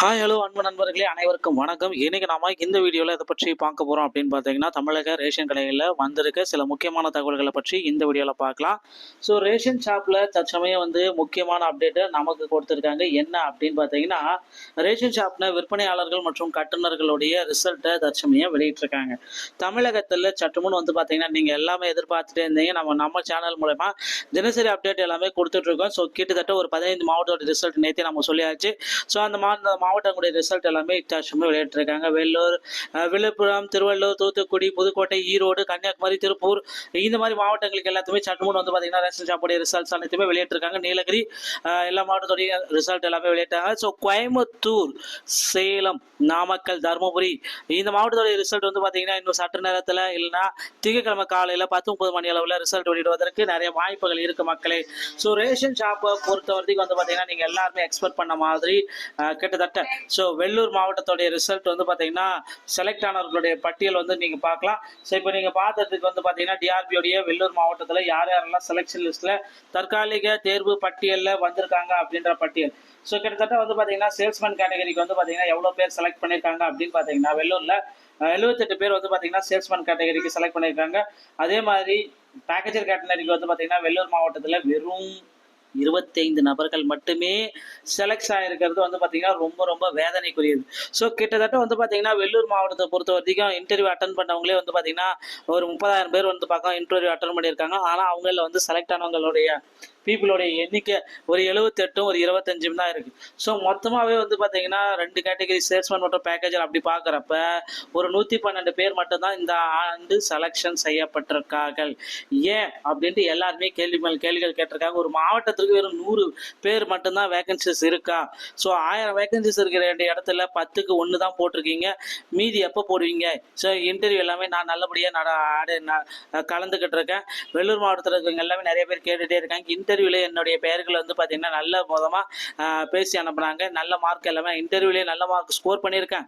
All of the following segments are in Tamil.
ஹாய் ஹலோ அன்பு நண்பர்களே அனைவருக்கும் வணக்கம். இன்னைக்கு நாம இந்த வீடியோவில் இதை பற்றி பார்க்க போகிறோம் அப்படின்னு பார்த்தீங்கன்னா, தமிழக ரேஷன் கடைகளில் வந்திருக்க சில முக்கியமான தகவல்களை பற்றி இந்த வீடியோவில் பார்க்கலாம். ஸோ ரேஷன் ஷாப்பில் தற்சமயம் முக்கியமான அப்டேட்டை நமக்கு கொடுத்துருக்காங்க. என்ன அப்படின்னு பார்த்தீங்கன்னா, ரேஷன் ஷாப்பில் விற்பனையாளர்கள் மற்றும் கட்டுநர்களுடைய ரிசல்ட்டை தற்சமயம் வெளியிட்டிருக்காங்க. தமிழகத்தில் சற்றுமுன் பார்த்தீங்கன்னா, நீங்கள் எல்லாமே எதிர்பார்த்துட்டே இருந்தீங்க. நம்ம சேனல் மூலமா தினசரி அப்டேட் எல்லாமே கொடுத்துட்ருக்கோம். ஸோ கிட்டத்தட்ட ஒரு 15 மாவட்டத்தோட ரிசல்ட் நேற்றே நம்ம சொல்லியாச்சு. ஸோ அந்த மாவட்டங்களுடைய ரிசல்ட் எல்லாமே இத்தாட்சமே வெளியிட்டிருக்காங்க. வெள்ளூர், விழுப்புரம், திருவள்ளூர், தூத்துக்குடி, புதுக்கோட்டை, ஈரோடு, கன்னியாகுமரி, திருப்பூர் இந்த மாதிரி மாவட்டங்களுக்கு எல்லாத்துமே சற்றுமுன் பார்த்தீங்கன்னா ரேஷன் ஷாப்புடைய ரிசல்ட்ஸ் அனைத்துமே வெளியிட்டிருக்காங்க. நீலகிரி எல்லா மாவட்டத்துடைய ரிசல்ட் எல்லாமே வெளியிட்டாங்க. ஸோ கோயம்புத்தூர், சேலம், நாமக்கல், தருமபுரி இந்த மாவட்டத்துடைய ரிசல்ட் பார்த்தீங்கன்னா இன்னும் சற்று நேரத்தில் இல்லைன்னா திங்கட்கிழமை காலையில் 10-30 மணி அளவில் ரிசல்ட் வெளியிடுவதற்கு நிறைய வாய்ப்புகள் இருக்கு மக்களே. ஸோ ரேஷன் ஷாப்பை பொறுத்த வரைக்கும் பார்த்தீங்கன்னா நீங்கள் எல்லாருமே எக்ஸ்பெக்ட் பண்ண மாதிரி கிட்டத்தட்ட ஸோ வெள்ளூர் மாவட்டத்துடைய ரிசல்ட் பார்த்தீங்கன்னா செலக்ட் ஆனவர்களுடைய பட்டியல் நீங்கள் பார்க்கலாம். ஸோ இப்போ நீங்கள் பார்த்ததுக்கு பார்த்தீங்கன்னா டிஆர்பியோடைய வெள்ளூர் மாவட்டத்தில் யாரெல்லாம் செலெக்ஷன் லிஸ்ட்டில் தற்காலிக தேர்வு பட்டியலில் வந்திருக்காங்க அப்படின்ற பட்டியல். ஸோ கிட்டத்தட்ட பார்த்தீங்கன்னா சேல்ஸ்மேன் கேட்டகரிக்கு பார்த்தீங்கன்னா எவ்வளோ பேர் செலக்ட் பண்ணியிருக்காங்க அப்படின்னு பார்த்தீங்கன்னா வெள்ளூரில் 78 பேர் பார்த்தீங்கன்னா சேல்ஸ்மேன் கேட்டகரிக்கு செலக்ட் பண்ணியிருக்காங்க. அதே மாதிரி பேக்கேஜர் கேட்டகரிக்கு பார்த்தீங்கன்னா வெள்ளூர் மாவட்டத்தில் வெறும் 25 நபர்கள் மட்டுமே செலக்ட் ஆகிருக்கிறது பார்த்தீங்கன்னா ரொம்ப ரொம்ப வேதனைக்குரியது. ஸோ கிட்டத்தட்ட பார்த்தீங்கன்னா வெள்ளூர் மாவட்டத்தை பொறுத்த வரைக்கும் இன்டர்வியூ அட்டன் பண்ணவங்களே பார்த்தீங்கன்னா ஒரு 30,000 பேர் பக்கம் இன்டர்வியூ அட்டன் பண்ணியிருக்காங்க. ஆனால் அவங்கள செலக்ட் ஆனவங்களுடைய பீப்புளுடைய எண்ணிக்கை ஒரு 78 ஒரு 25 தான் இருக்குது. ஸோ மொத்தமாகவே பார்த்தீங்கன்னா 2 கேட்டகரி சேல்ஸ்மேன் மற்றும் பேக்கேஜர் அப்படி பார்க்குறப்ப ஒரு 112 பேர் மட்டும்தான் இந்த ஆண்டு செலெக்ஷன் செய்யப்பட்டிருக்கார்கள். ஏன் அப்படின்ட்டு எல்லாருமே கேள்விகள் கேட்டிருக்காங்க. ஒரு மாவட்டத்திற்கு வெறும் 100 பேர் மட்டும்தான் வேகன்சிஸ் இருக்கா? ஸோ 1000 வேகன்சிஸ் இருக்கிற இடத்துல 10க்கு 1 தான் போட்டிருக்கீங்க. மீதி எப்போ போடுவீங்க? ஸோ இன்டர்வியூ எல்லாமே நான் நல்லபடியாக கலந்துக்கிட்டு இருக்கேன். வெள்ளூர் மாவட்டத்தில் இருக்கவங்க எல்லாமே நிறைய பேர் கேட்டுகிட்டே இருக்காங்க. இன்டர்வியூல என்னுடைய பெயர்கள் பார்த்தீங்கன்னா நல்ல மொதமாக பேசி அனுப்புனாங்க. நல்ல மார்க் எல்லாமே இன்டர்வியூலேயே நல்ல மார்க் ஸ்கோர் பண்ணியிருக்கேன்.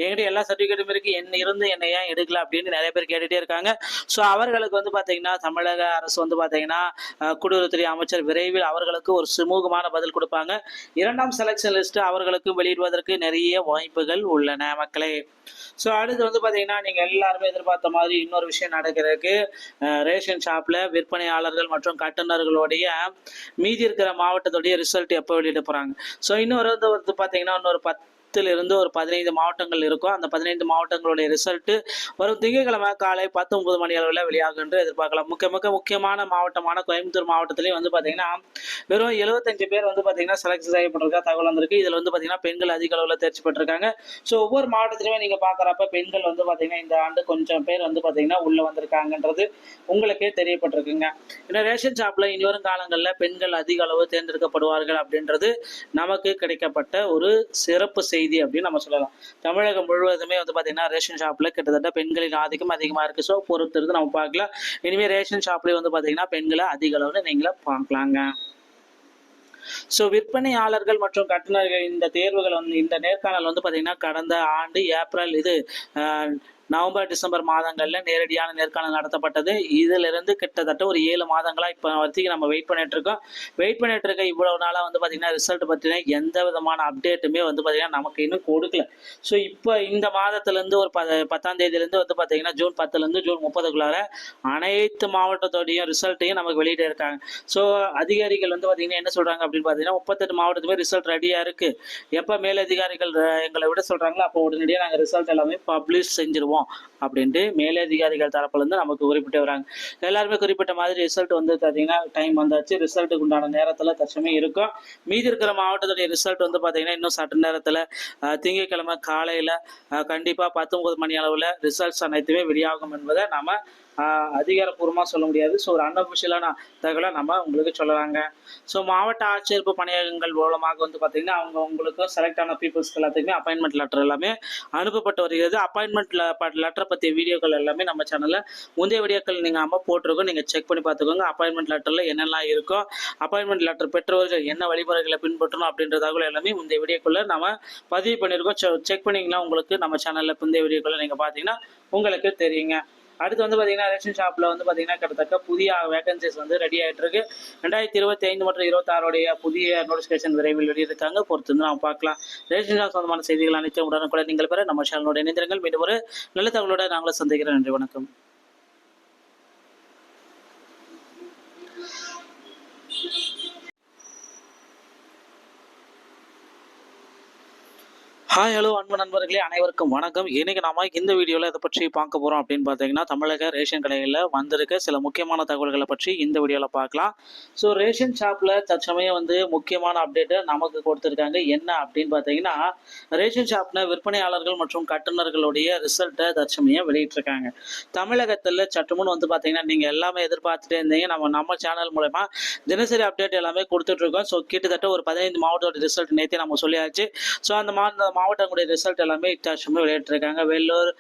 என்கிட்ட எல்லா சர்டிஃபிகேட்டும் இருக்கு. என்னை ஏன் எடுக்கல அப்படின்னு நிறைய பேர் கேட்டுகிட்டே இருக்காங்க. ஸோ அவர்களுக்கு பார்த்தீங்கன்னா தமிழக அரசு பார்த்தீங்கன்னா குடியுறவுத்துறை அமைச்சர் விரைவில் அவர்களுக்கு ஒரு சுமூகமான பதில் கொடுப்பாங்க. 2ஆம் செலக்ஷன் லிஸ்ட் அவர்களுக்கு வெளியிடுவதற்கு நிறைய வாய்ப்புகள் உள்ளன மக்களே. ஸோ அடுத்து பார்த்தீங்கன்னா நீங்கள் எல்லாருமே எதிர்பார்த்த மாதிரி இன்னொரு விஷயம் நடக்கிறதுக்கு ரேஷன் ஷாப்பில் விற்பனையாளர்கள் மற்றும் கட்டுநர்களுடைய மீதி இருக்கிற மாவட்டத்துடைய ரிசல்ட் எப்போ வெளியிட போகிறாங்க. ஸோ இன்னொரு பார்த்தீங்கன்னா இன்னொரு 10 ஒரு 15 மாவட்டங்கள் இருக்கும். அந்த 15 மாவட்டங்களுடைய ரிசல்ட்டு வரும் திங்கட்கிழமை காலை 10-9 மணி அளவில் வெளியாகும் என்று எதிர்பார்க்கலாம். முக்கியமான மாவட்டமான கோயம்புத்தூர் மாவட்டத்திலேயே பார்த்தீங்கன்னா வெறும் 75 பேர் பார்த்தீங்கன்னா செலக்ட் செய்யப்பட்டிருக்கா தகவல் வந்திருக்கு. இதில் பார்த்தீங்கன்னா பெண்கள் அதிக அளவில் தேர்ச்சி பெற்றிருக்காங்க. ஸோ ஒவ்வொரு மாவட்டத்திலுமே நீங்கள் பார்க்குறப்ப பெண்கள் பார்த்தீங்கன்னா இந்த ஆண்டு கொஞ்சம் பேர் பார்த்தீங்கன்னா உள்ளே வந்திருக்காங்கன்றது உங்களுக்கே தெரியப்பட்டிருக்குங்க. ஏன்னா ரேஷன் ஷாப்பில் இனி வரும் காலங்களில் பெண்கள் அதிக அளவு தேர்ந்தெடுக்கப்படுவார்கள் அப்படின்றது நமக்கு கிடைக்கப்பட்ட ஒரு சிறப்பு செய்தி அப்படின்னு நம்ம சொல்லலாம். தமிழகம் முழுவதுமே பார்த்தீங்கன்னா ரேஷன் ஷாப்ல கிட்டத்தட்ட பெண்களின் ஆதிக்கம் அதிகமாக இருக்கு. ஸோ பொறுத்திருந்து நம்ம பார்க்கலாம். இனிமேல் ரேஷன் ஷாப்லேயே பார்த்தீங்கன்னா பெண்களை அதிக அளவில் நீங்களே பார்க்கலாங்க. ஸோ விற்பனையாளர்கள் மற்றும் கட்டுநர்கள் இந்த தேர்வுகள் இந்த நேர்காணல் பார்த்தீங்கன்னா கடந்த ஆண்டு ஏப்ரல் நவம்பர் டிசம்பர் மாதங்களில் நேரடியான நேர்காணல் நடத்தப்பட்டது. இதிலிருந்து கிட்டத்தட்ட ஒரு 7 மாதங்களா இப்போ வரைக்கும் நம்ம வெயிட் பண்ணிட்டு இருக்க இவ்வளவு நாளாக பார்த்தீங்கன்னா ரிசல்ட் பற்றின எந்த விதமான அப்டேட்டுமே பார்த்தீங்கன்னா நமக்கு இன்னும் கொடுக்கல. ஸோ இப்போ இந்த மாதத்துலேருந்து ஒரு 10ஆம் தேதியிலேருந்து பார்த்தீங்கன்னா ஜூன் 10லேருந்து ஜூன் 30க்குள்ளார அனைத்து மாவட்டத்தோடையும் ரிசல்ட்டையும் நமக்கு வெளியிட்டு இருக்காங்க. ஸோ அதிகாரிகள் பார்த்தீங்கன்னா என்ன சொல்கிறாங்க அப்படின்னு பார்த்தீங்கன்னா 38 மாவட்டத்துமே ரிசல்ட் ரெடியாக இருக்குது. எப்போ மேலதிகாரிகள் எங்களை விட சொல்கிறாங்களோ அப்போ உடனடியாக நாங்கள் ரிசல்ட் எல்லாமே பப்ளிஷ் செஞ்சிருவோம் அப்படின்ட்டு மேலதிகாரிகள் தரப்புலேருந்து நமக்கு குறிப்பிட்டு வராங்க. எல்லாருமே குறிப்பிட்ட மாதிரி ரிசல்ட் பார்த்தீங்கன்னா டைம் வந்தாச்சு. ரிசல்ட்டுக்கு உண்டான நேரத்தில் தற்சமயம் இருக்கும். மீதி இருக்கிற மாவட்டத்துடைய ரிசல்ட் பார்த்தீங்கன்னா இன்னும் சற்று நேரத்தில் திங்கட்கிழமை காலையில் கண்டிப்பாக 19 மணி அளவில் ரிசல்ட்ஸ் அனைத்துமே வெளியாகும் என்பதை நம்ம அதிகாரப்பூர்வமாக சொல்ல முடியாது. ஸோ ஒரு அன்அஃபிஷியலான தகவலை நம்ம உங்களுக்கு சொல்லலாங்க. ஸோ மாவட்ட ஆட்சேர்ப்பு பணியகங்கள் மூலமாக பார்த்தீங்கன்னா உங்களுக்கு செலக்ட் ஆன பீப்புள்ஸ்க்கு எல்லாத்துக்குமே அப்பாயின்மெண்ட் லெட்டர் எல்லாமே அனுப்பப்பட்டு வருகிறது. அப்பாயின்மெண்ட் லெட்டரை பற்றிய வீடியோக்கள் எல்லாமே நம்ம சேனலில் முந்தைய வீடியோக்கள் நீங்கள் போட்டிருக்கோம். நீங்கள் செக் பண்ணி பார்த்துக்கோங்க. அப்பாயின்மெண்ட் லெட்டரில் என்னெல்லாம் இருக்கும், அப்பாயின்மெண்ட் லெட்டர் பெற்றவர்கள் என்ன வழிமுறைகளை பின்பற்றணும் அப்படின்ற தகவல் எல்லாமே முந்தைய வீடியோக்குள்ளே நம்ம பதிவு பண்ணியிருக்கோம். செக் பண்ணிங்கன்னா உங்களுக்கு நம்ம சேனலில் முந்தைய வீடியோக்களை நீங்கள் பார்த்தீங்கன்னா உங்களுக்கு தெரியுங்க. அடுத்து வந்து பார்த்தீங்கன்னா ரேஷன் ஷாப்பில் வந்து பார்த்தீங்கன்னா கிட்டத்தட்ட புதிய வேகன்சிஸ் வந்து ரெடி ஆகிட்டு இருக்கு. 2025 மற்றும் 26 புதிய நோட்டிஃபிகேஷன் விரைவில் வெளியிட்டிருக்காங்க. பொறுத்து வந்து நாம் பார்க்கலாம். ரேஷன் ஷாப் சொந்தமான செய்திகள் அனைத்தும் உடனுக்குடன் நீங்கள் பெற நம்ம சேனலோட இணைந்திருங்கள். மீண்டும் ஒரு நல்ல தகவலோட நாங்களும் சந்திக்கிறோம். நன்றி, வணக்கம். ஹாய், ஹலோ அன்பு நண்பர்களே, அனைவருக்கும் வணக்கம். இன்னைக்கு நாம இந்த வீடியோவில் இதை பற்றி பார்க்க போகிறோம் அப்படின்னு பார்த்தீங்கன்னா, தமிழக ரேஷன் கடைகளில் வந்திருக்க சில முக்கியமான தகவல்களை பற்றி இந்த வீடியோவில் பார்க்கலாம். ஸோ ரேஷன் ஷாப்பில் தற்சமயம் வந்து முக்கியமான அப்டேட்டை நமக்கு கொடுத்துருக்காங்க. என்ன அப்படின்னு பார்த்தீங்கன்னா, ரேஷன் ஷாப்பில் விற்பனையாளர்கள் மற்றும் கட்டுநர்களுடைய ரிசல்ட்டை தற்சமயம் வெளியிட்டிருக்காங்க. தமிழகத்தில் சற்றுமுன் வந்து பார்த்தீங்கன்னா, நீங்கள் எல்லாமே எதிர்பார்த்துட்டே இருந்தீங்க. நம்ம சேனல் மூலமா தினசரி அப்டேட் எல்லாமே கொடுத்துட்ருக்கோம். ஸோ கிட்டத்தட்ட ஒரு 15 மாவட்டத்தோட ரிசல்ட் நேற்றே நம்ம சொல்லியாச்சு. ஸோ அந்த மாவட்டங்களுடைய ரிசல்ட் எல்லாமே இத்தாட்சமே வெளியிட்டிருக்காங்க. வேலூர்,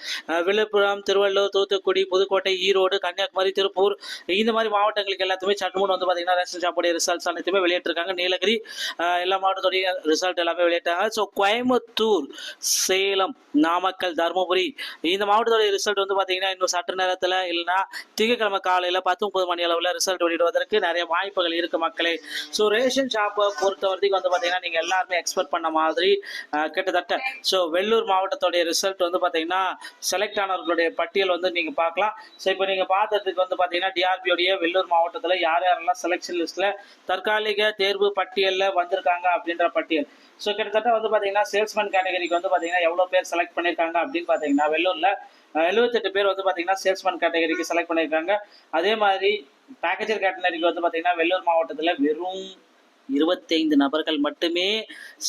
விழுப்புரம், திருவள்ளூர், தூத்துக்குடி, புதுக்கோட்டை, ஈரோடு, கன்னியாகுமரி, திருப்பூர் இந்த மாதிரி மாவட்டங்களுக்கு எல்லாத்துமே சற்றுமுன் வந்து பார்த்தீங்கன்னா ரேஷன் ஷாப்புடைய ரிசல்ட்ஸ் அனைத்துமே வெளியிட்டிருக்காங்க. நீலகிரி எல்லா மாவட்டத்துடைய ரிசல்ட் எல்லாமே வெளியிட்டாங்க. ஸோ கோயம்புத்தூர், சேலம், நாமக்கல், தருமபுரி இந்த மாவட்டத்துடைய ரிசல்ட் வந்து பார்த்தீங்கன்னா இன்னும் சற்று நேரத்தில் இல்லைன்னா திங்கட்கிழமை காலையில் 10-30 மணி அளவில் ரிசல்ட் வெளியிடுவதற்கு நிறைய வாய்ப்புகள் இருக்கு மக்களே. ஸோ ரேஷன் ஷாப்பை பொறுத்த வரைக்கும் வந்து பார்த்தீங்கன்னா நீங்கள் எல்லாருமே எக்ஸ்பெக்ட் பண்ண மாதிரி கிட்டத்தட்ட ஸோ வெள்ளூர் மாவட்டத்துடைய ரிசல்ட் வந்து பார்த்தீங்கன்னா செலக்ட் ஆனவர்களுடைய பட்டியல் வந்து நீங்கள் பார்க்கலாம். ஸோ இப்போ நீங்கள் பார்த்ததுக்கு வந்து பார்த்தீங்கன்னா டிஆர்பியோடைய வெள்ளூர் மாவட்டத்தில் யார் யாரெல்லாம் செலெக்ஷன் லிஸ்ட்டில் தற்காலிக தேர்வு பட்டியலில் வந்திருக்காங்க அப்படின்ற பட்டியல். ஸோ கிட்டத்தட்ட வந்து பார்த்தீங்கன்னா சேல்ஸ்மேன் கேட்டகரிக்கு வந்து பார்த்தீங்கன்னா எவ்வளோ பேர் செலக்ட் பண்ணியிருக்காங்க அப்படின்னு பார்த்தீங்கன்னா வெள்ளூரில் 78 பேர் வந்து பார்த்தீங்கன்னா சேல்ஸ்மேன் கேட்டகரிக்கு செலக்ட் பண்ணியிருக்காங்க. அதே மாதிரி பேக்கேஜர் கேட்டகரிக்கு வந்து பார்த்தீங்கன்னா வெள்ளூர் மாவட்டத்தில் வெறும் 25 நபர்கள் மட்டுமே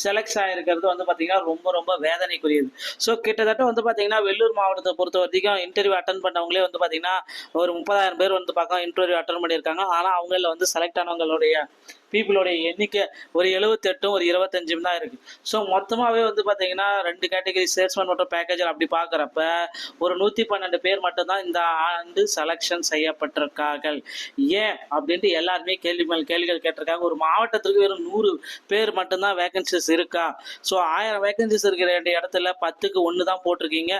செலக்ட் ஆகிருக்கிறது வந்து பார்த்தீங்கன்னா ரொம்ப ரொம்ப வேதனைக்குரியது. ஸோ கிட்டத்தட்ட வந்து பார்த்தீங்கன்னா வெள்ளூர் மாவட்டத்தை பொறுத்த வரைக்கும் இன்டர்வியூ அட்டன் பண்ணவங்களே வந்து பார்த்தீங்கன்னா ஒரு 30,000 பேர் வந்து பக்கம் இன்டர்வியூ அட்டன் பண்ணியிருக்காங்க. ஆனால் அவங்களில் வந்து செலக்ட் ஆனவங்களுடைய பீப்புளுடைய எண்ணிக்கை ஒரு 78 ஒரு 25 தான் இருக்குது. ஸோ மொத்தமாகவே வந்து பார்த்தீங்கன்னா 2 கேட்டகரி சேல்ஸ்மேன் மற்றும் பேக்கேஜர் அப்படி பார்க்குறப்ப ஒரு 112 பேர் மட்டும்தான் இந்த ஆண்டு செலெக்ஷன் செய்யப்பட்டிருக்கார்கள். ஏன் அப்படின்ட்டு எல்லாருமே கேள்வி மேல் கேள்விகள் கேட்டிருக்காங்க. ஒரு மாவட்டத்திற்கு வெறும் 100 பேர் மட்டும்தான் வேகன்சிஸ் இருக்கா? ஸோ 1000 வேகன்சிஸ் இருக்கிற இடத்துல 10க்கு 1 தான் போட்டிருக்கீங்க.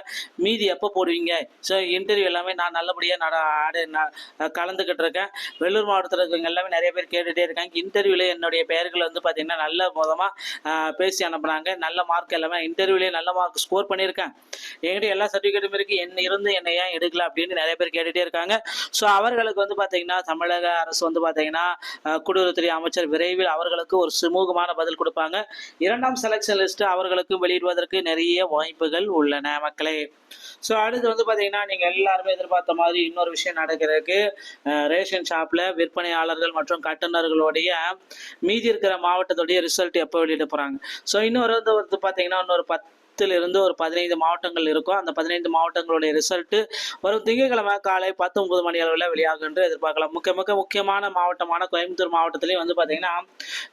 மீதி எப்போ போடுவீங்க? ஸோ இன்டர்வியூ எல்லாமே நான் நல்லபடியாக கலந்துக்கிட்டு இருக்கேன். வெள்ளூர் மாவட்டத்தில் இருக்கவங்க எல்லாமே நிறைய பேர் கேட்டுகிட்டே இருக்காங்க. இன்டர்வியூல என்னுடைய பெயர்கள் வந்து பார்த்தீங்கன்னா நல்ல விதமாக பேசி அனுப்புனாங்க. நல்ல மார்க் எல்லாமே இன்டர்வியூலேயே நல்ல மார்க் ஸ்கோர் பண்ணியிருக்கேன். என்கிட்ட எல்லா சர்டிஃபிகேட்டும் இருக்குது. என்னை ஏன் எடுக்கல அப்படின்னு நிறைய பேர் கேட்டுகிட்டே இருக்காங்க. ஸோ அவர்களுக்கு வந்து பார்த்தீங்கன்னா தமிழக அரசு வந்து பார்த்தீங்கன்னா குடியுரிமைத்துறை அமைச்சர் விரைவில் அவர்களுக்கு ஒரு சுமூகமான பதில் கொடுப்பாங்க. 2ஆம் செலெக்ஷன் லிஸ்ட் அவர்களுக்கு வெளியிடுவதற்கு நிறைய வாய்ப்புகள் உள்ளன மக்களே. ஸோ அடுத்து வந்து பார்த்தீங்கன்னா நீங்கள் எல்லாருமே எதிர்பார்த்த மாதிரி இன்னொரு விஷயம் நடக்கிறதுக்கு ரேஷன் ஷாப்பில் விற்பனையாளர்கள் மற்றும் கட்டுநர்களுடைய மீதி இருக்கிற மாவட்டத்துடைய ரிசல்ட் எப்போ வெளியிட போகிறாங்க. ஸோ இன்னொரு வந்து பார்த்தீங்கன்னா இன்னொரு 10 ஒரு 15 மாவட்டங்கள் இருக்கும். அந்த 15 மாவட்டங்களுடைய ரிசல்ட்டு வரும் திங்கட்கிழமை காலை 10-9 மணி அளவில் வெளியாகும் என்று எதிர்பார்க்கலாம். முக்கியமான மாவட்டமான கோயம்புத்தூர் மாவட்டத்திலையும் வந்து பார்த்தீங்கன்னா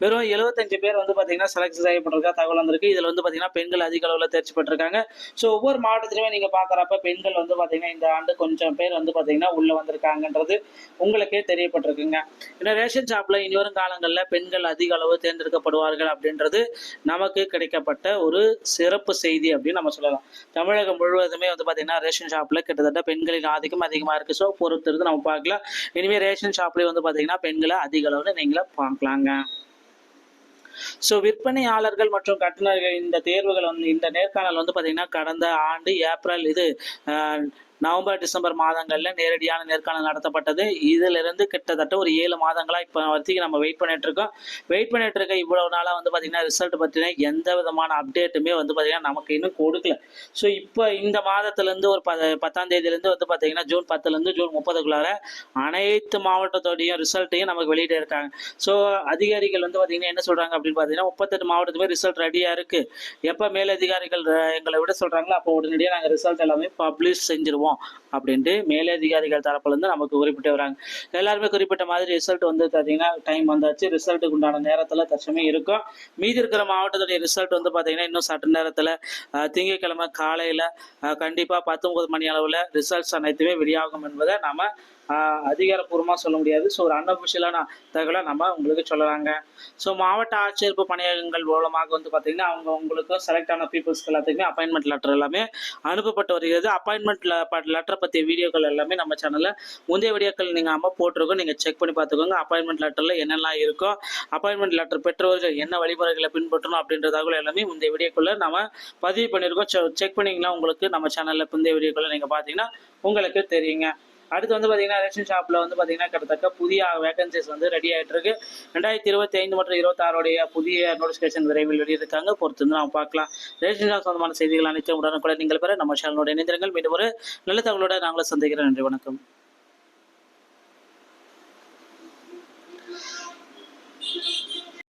வெறும் 75 பேர் வந்து பார்த்தீங்கன்னா செலக்ட் செய்யப்பட்டிருக்கா தகவல் வந்திருக்கு. இதில் வந்து பார்த்தீங்கன்னா பெண்கள் அதிக அளவில் தேர்ச்சி பெற்றிருக்காங்க. ஸோ ஒவ்வொரு மாவட்டத்திலுமே நீங்கள் பார்க்குறப்ப பெண்கள் வந்து பார்த்தீங்கன்னா இந்த ஆண்டு கொஞ்சம் பேர் வந்து பார்த்தீங்கன்னா உள்ளே வந்திருக்காங்கன்றது உங்களுக்கே தெரியப்பட்டிருக்குங்க. இந்த ரேஷன் ஷாப்பில் இனி வரும் காலங்களில் பெண்கள் அதிக அளவு தேர்ந்தெடுக்கப்படுவார்கள் அப்படின்றது நமக்கு கிடைக்கப்பட்ட ஒரு சிறப்பு செய்தி அப்படின்னு நம்ம சொல்லலாம். தமிழகம் முழுவதுமே வந்து பார்த்தீங்கன்னா ரேஷன் ஷாப்பில் கிட்டத்தட்ட பெண்களின் ஆதிக்கம் அதிகமாக இருக்குது. ஸோ பொறுத்திருந்து நம்ம பார்க்கலாம். இனிமேல் ரேஷன் ஷாப்லேயே வந்து பார்த்தீங்கன்னா பெண்களை அதிக அளவில் நீங்களே பார்க்கலாங்க. ஸோ விற்பனையாளர்கள் மற்றும் கட்டுநர்கள் இந்த தேர்வுகள் வந்து இந்த நேர்காணல் வந்து பார்த்தீங்கன்னா கடந்த ஆண்டு ஏப்ரல் நவம்பர் டிசம்பர் மாதங்களில் நேரடியான நேர்காணல் நடத்தப்பட்டது. இதிலிருந்து கிட்டத்தட்ட ஒரு 7 மாதங்களாக இப்போ வரைக்கும் நம்ம வெயிட் பண்ணிட்டு இருக்க இவ்வளவு நாளாக வந்து பார்த்தீங்கன்னா ரிசல்ட் பற்றின எந்த விதமான அப்டேட்டுமே வந்து பார்த்தீங்கன்னா நமக்கு இன்னும் கொடுக்கல. ஸோ இப்போ இந்த மாதத்துலேருந்து ஒரு 10ஆம் தேதியிலேருந்து வந்து பார்த்தீங்கன்னா ஜூன் 10லேருந்து ஜூன் 30க்குள்ளார அனைத்து மாவட்டத்தோடைய ரிசல்ட்டையும் நமக்கு வெளியிட்டு இருக்காங்க. ஸோ அதிகாரிகள் வந்து பார்த்தீங்கன்னா என்ன சொல்கிறாங்க அப்படின்னு பார்த்தீங்கன்னா 38 மாவட்டத்துமே ரிசல்ட் ரெடியாக இருக்குது. எப்போ மேலதிகாரிகள் எங்களை விட சொல்கிறாங்களோ அப்போ உடனடியாக நாங்கள் ரிசல்ட் எல்லாமே பப்ளிஷ் செஞ்சுருவோம் அப்படின்ட்டு மேலதிகாரிகள் தரப்புல இருந்து நமக்கு குறிப்பிட்டு வராங்க. எல்லாருமே குறிப்பிட்ட மாதிரி ரிசல்ட் வந்து பார்த்தீங்கன்னா டைம் வந்தாச்சு. ரிசல்ட்டுக்கு உண்டான நேரத்தில் தற்சமயம் இருக்கும். மீதி இருக்கிற மாவட்டத்துடைய ரிசல்ட் வந்து பார்த்தீங்கன்னா இன்னும் சற்று நேரத்தில் திங்கட்கிழமை காலையில் கண்டிப்பாக 19 மணி அளவில் ரிசல்ட்ஸ் அனைத்துமே வெளியாகும் என்பதை நாம் அதிகாரப்பூர்வமாக சொல்ல முடியாது. ஸோ ஒரு அன்அஃபிஷியலான தகவலை நம்ம உங்களுக்கு சொல்லலாங்க. ஸோ மாவட்ட ஆட்சியர் பணியகங்கள் மூலமாக வந்து பார்த்தீங்கன்னா அவங்க உங்களுக்கு செலக்ட் ஆன பீப்புள்ஸ்க்கு எல்லாத்துக்குமே அப்பாயின்மெண்ட் லெட்டர் எல்லாமே அனுப்பப்பட்டு வருகிறது. அப்பாயின்மெண்ட் லெட்டரை பற்றிய வீடியோக்கள் எல்லாமே நம்ம சேனலில் முந்தைய வீடியோக்கள் நீங்கள் நம்ம போட்டிருக்கோம். நீங்கள் செக் பண்ணி பார்த்துக்கோங்க. அப்பாயின்மெண்ட் லெட்டரில் என்னெல்லாம் இருக்கோ, அப்பாயின்மெண்ட் லெட்டர் பெற்றவர்கள் என்ன வழிமுறைகளை பின்பற்றணும் அப்படின்ற தகவல் எல்லாமே முந்தைய வீடியோக்குள்ளே நம்ம பதிவு பண்ணியிருக்கோம். செக் பண்ணிங்கன்னா உங்களுக்கு நம்ம சேனலில் முந்தைய வீடியோக்குள்ளே நீங்கள் பார்த்தீங்கன்னா உங்களுக்கு தெரியுங்க. அடுத்து வந்து பார்த்தீங்கன்னா ரேஷன் ஷாப்பில் வந்து பார்த்தீங்கன்னா கிட்டத்தட்ட புதிய வேகன்சிஸ் வந்து ரெடி ஆகிட்டு இருக்கு. 2025 மற்றும் 26 புதிய நோட்டிஃபிகேஷன் விரைவில் வெளியிருக்காங்க. பொறுத்து வந்து நாம் பார்க்கலாம். ரேஷன் ஷாப் சம்பந்தமான செய்திகள் அனைத்தும் உடனுக்குடன் நீங்கள் பெற நம்ம சேனலோட இணைந்திருங்கள். மீண்டும் ஒரு நல்ல தகவலோட நாங்களும் சந்திக்கிறோம். நன்றி, வணக்கம்.